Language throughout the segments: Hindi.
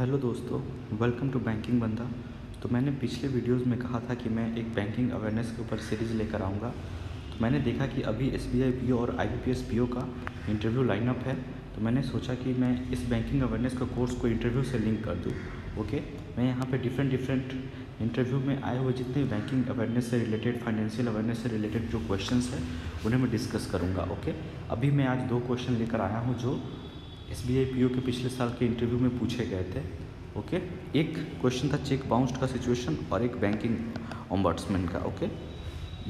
हेलो दोस्तों, वेलकम टू बैंकिंग बंदा। तो मैंने पिछले वीडियोस में कहा था कि मैं एक बैंकिंग अवेयरनेस के ऊपर सीरीज़ लेकर आऊँगा। तो मैंने देखा कि अभी SBI पीओ और IBPS पीओ का इंटरव्यू लाइनअप है। तो मैंने सोचा कि मैं इस बैंकिंग अवेयरनेस का कोर्स को इंटरव्यू से लिंक कर दूँ। ओके, मैं यहाँ पे डिफरेंट इंटरव्यू में आए हुए जितने बैंकिंग अवेयरनेस से रिलेटेड, फाइनेंशियल अवेयरनेस से रिलेटेड जो क्वेश्चंस हैं उन्हें मैं डिस्कस करूँगा। ओके, अभी मैं आज 2 क्वेश्चन लेकर आया हूँ जो SBI पीओ के पिछले साल के इंटरव्यू में पूछे गए थे। ओके, एक क्वेश्चन था चेक बाउंस्ड का सिचुएशन और एक बैंकिंग ओम्बड्समैन का। ओके,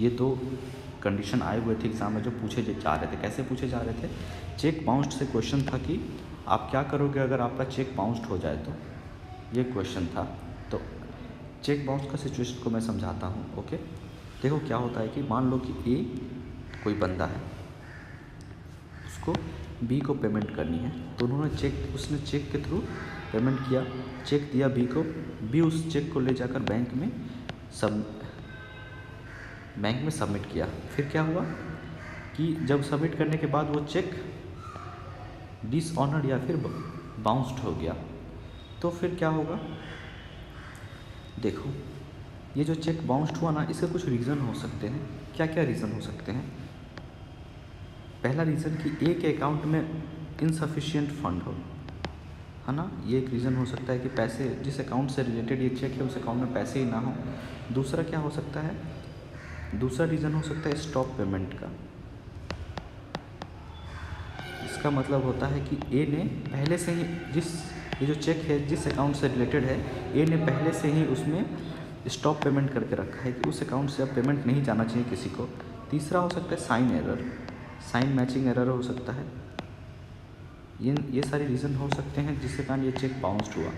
ये 2 कंडीशन आए हुए थे एग्ज़ाम में जो पूछे जा रहे थे। कैसे पूछे जा रहे थे? चेक बाउंस्ड से क्वेश्चन था कि आप क्या करोगे अगर आपका चेक बाउंस्ड हो जाए, तो ये क्वेश्चन था। तो चेक बाउंस का सिचुएशन को मैं समझाता हूँ। ओके, देखो क्या होता है कि मान लो कि ए कोई बंदा है, उसको बी को पेमेंट करनी है, तो उसने चेक के थ्रू पेमेंट किया, चेक दिया बी को। बी उस चेक को ले जाकर बैंक में सबमिट किया। फिर क्या हुआ कि जब सबमिट करने के बाद वो चेक डिसऑनर्ड या फिर बाउंस्ड हो गया, तो फिर क्या होगा? देखो, ये जो चेक बाउंस्ड हुआ ना, इसके कुछ रीज़न हो सकते हैं। क्या क्या रीज़न हो सकते हैं? पहला रीज़न कि ए के अकाउंट में इनसफिशिएंट फंड हो, है ना। ये एक रीज़न हो सकता है कि पैसे, जिस अकाउंट से रिलेटेड ये चेक है उस अकाउंट में पैसे ही ना हो। दूसरा क्या हो सकता है? दूसरा रीज़न हो सकता है स्टॉप पेमेंट का। इसका मतलब होता है कि ए ने पहले से ही ये जो चेक है जिस अकाउंट से रिलेटेड है, ए ने पहले से ही उसमें स्टॉप पेमेंट करके रखा है कि उस अकाउंट से अब पेमेंट नहीं जाना चाहिए किसी को। तीसरा हो सकता है sign error, sign matching error हो सकता है। ये सारे रीज़न हो सकते हैं जिसके कारण ये चेक बाउंस्ड हुआ।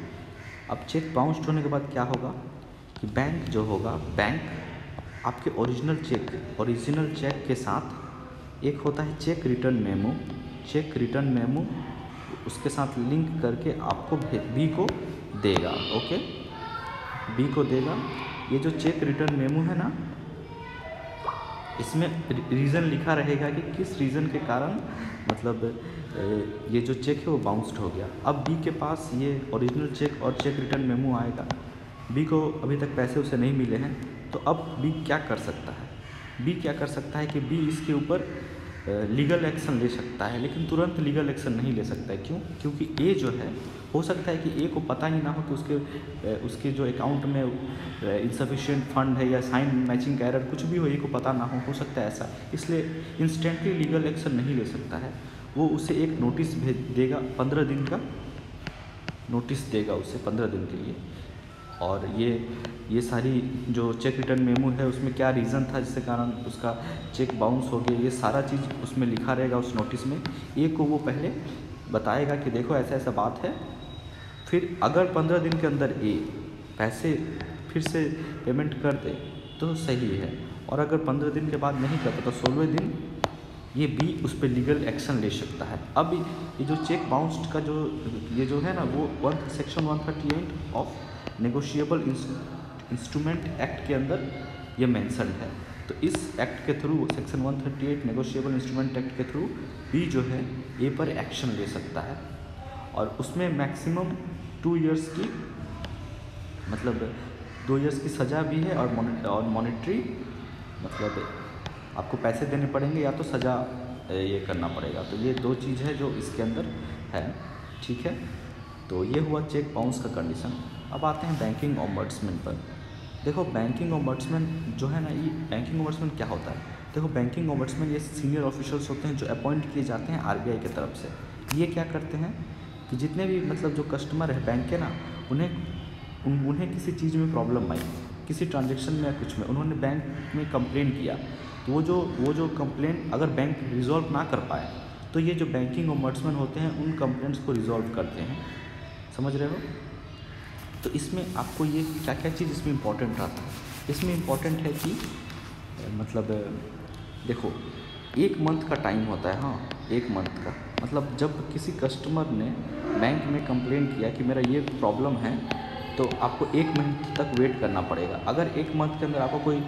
अब चेक बाउंस्ड होने के बाद क्या होगा कि बैंक जो होगा, बैंक आपके ओरिजिनल चेक के साथ एक होता है चेक रिटर्न मेमो उसके साथ लिंक करके आपको बी को देगा। ओके, बी को देगा। ये जो चेक रिटर्न मेमो है ना, इसमें रीज़न लिखा रहेगा कि किस रीज़न के कारण मतलब ये जो चेक है वो बाउंस्ड हो गया। अब बी के पास ये ओरिजिनल चेक और चेक रिटर्न मेमो आएगा। बी को अभी तक पैसे उसे नहीं मिले हैं, तो अब बी क्या कर सकता है? बी क्या कर सकता है कि बी इसके ऊपर लीगल एक्शन ले सकता है, लेकिन तुरंत लीगल एक्शन नहीं ले सकता है। क्यों? क्योंकि ए जो है, हो सकता है कि ए को पता ही ना हो कि उसके जो अकाउंट में इंसफिशिएंट फंड है या साइन मैचिंग का एरर कुछ भी हो, ए को पता ना हो सकता है ऐसा। इसलिए इंस्टेंटली लीगल एक्शन नहीं ले सकता है। वो उसे एक नोटिस भेज देगा, 15 दिन का नोटिस देगा उसे 15 दिन के लिए। और ये सारी जो चेक रिटर्न मेमो है उसमें क्या रीज़न था जिसके कारण उसका चेक बाउंस हो गया, ये सारा चीज़ उसमें लिखा रहेगा उस नोटिस में। ए को वो पहले बताएगा कि देखो ऐसा ऐसा बात है। फिर अगर 15 दिन के अंदर ए पैसे फिर से पेमेंट कर दे तो सही है, और अगर 15 दिन के बाद नहीं करता तो 16वें दिन ये बी उस पर लीगल एक्शन ले सकता है। अब ये जो चेक बाउंस्ड का ये जो है ना, वो section 138 of negotiable instrument act के अंदर ये मेंशन है। तो इस एक्ट के through, section 138 negotiable instrument act के थ्रू बी जो है ए पर एक्शन ले सकता है। और उसमें मैक्सिमम 2 इयर्स की, मतलब 2 इयर्स की सज़ा भी है, और मॉनेटरी, मतलब आपको पैसे देने पड़ेंगे या तो सज़ा ये करना पड़ेगा। तो ये 2 चीज़ है जो इसके अंदर है। ठीक है, तो ये हुआ चेक बाउंस का कंडीशन। अब आते हैं बैंकिंग ओम्बड्समैन पर। देखो, बैंकिंग ओम्बड्समैन जो है ना, ये बैंकिंग ओम्बड्समैन क्या होता है? देखो, बैंकिंग ओम्बड्समैन ये सीनियर ऑफिशियल्स होते हैं जो अपॉइंट किए जाते हैं RBI की तरफ से। ये क्या करते हैं कि जितने भी मतलब जो कस्टमर है बैंक के ना, उन्हें किसी चीज़ में प्रॉब्लम आई, किसी ट्रांजेक्शन में या कुछ में, उन्होंने बैंक में कंप्लेन किया, तो वो जो कंप्लेन अगर बैंक रिजॉल्व ना कर पाए, तो ये जो बैंकिंग ओम्बड्समैन होते हैं उन कंप्लेंट्स को रिजॉल्व करते हैं। समझ रहे हो? तो इसमें आपको ये क्या क्या चीज़ इसमें इम्पॉर्टेंट आता है? इसमें इम्पॉर्टेंट है कि मतलब देखो, 1 मंथ का टाइम होता है। हाँ, 1 मंथ का मतलब जब किसी कस्टमर ने बैंक में कंप्लेन किया कि मेरा ये प्रॉब्लम है, तो आपको 1 मंथ तक वेट करना पड़ेगा। अगर 1 मंथ के अंदर आपको कोई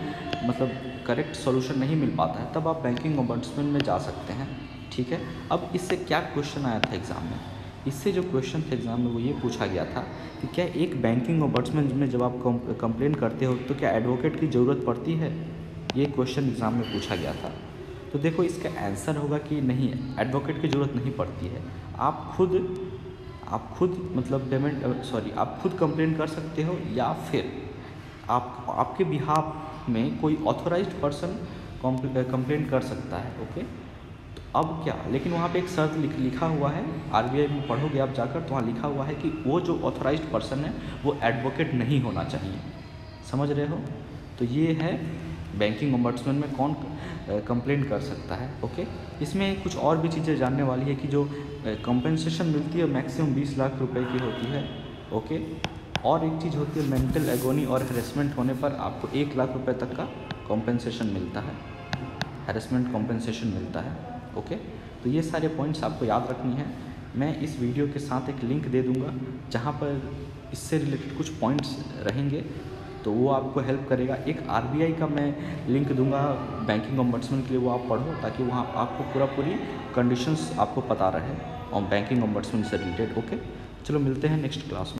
मतलब करेक्ट सॉल्यूशन नहीं मिल पाता है, तब आप बैंकिंग ओम्बड्समैन में जा सकते हैं। ठीक है, अब इससे क्या क्वेश्चन आया था एग्ज़ाम में इससे जो क्वेश्चन थे एग्ज़ाम में वो ये पूछा गया था कि क्या एक बैंकिंग ओम्बड्समैन में जब आप कंप्लेन करते हो तो क्या एडवोकेट की ज़रूरत पड़ती है? ये क्वेश्चन एग्ज़ाम में पूछा गया था। तो देखो इसका आंसर होगा कि नहीं, एडवोकेट की ज़रूरत नहीं पड़ती है। आप खुद मतलब आप खुद कंप्लेन कर सकते हो, या फिर आपके बिहाफ में कोई ऑथोराइज्ड पर्सन कंप्लेन कर सकता है। ओके, तो अब क्या, लेकिन वहाँ पे एक शर्त लिखा हुआ है, आरबीआई में पढ़ोगे आप जाकर तो वहाँ लिखा हुआ है कि वो जो ऑथोराइज्ड पर्सन है वो एडवोकेट नहीं होना चाहिए। समझ रहे हो? तो ये है बैंकिंग ओम्बड्समैन में कौन कंप्लेन कर सकता है। ओके, इसमें कुछ और भी चीज़ें जानने वाली है कि जो कंपनसेशन मिलती है मैक्सिमम 20 लाख रुपए की होती है। ओके, और एक चीज़ होती है मेंटल एगोनी और हैरेसमेंट होने पर आपको 1 लाख रुपए तक का कॉम्पेंसेशन मिलता है, हैरेसमेंट कॉम्पेंसेशन मिलता है। ओके, तो ये सारे पॉइंट्स आपको याद रखनी है। मैं इस वीडियो के साथ एक लिंक दे दूँगा जहाँ पर इससे रिलेटेड कुछ पॉइंट्स रहेंगे, तो वो आपको हेल्प करेगा। एक आरबीआई का मैं लिंक दूंगा बैंकिंग ओम्बड्समैन के लिए, वो आप पढ़ो ताकि वहाँ आपको पूरी कंडीशंस आपको पता रहे और बैंकिंग ओम्बड्समैन से रिलेटेड। ओके, चलो मिलते हैं नेक्स्ट क्लास में।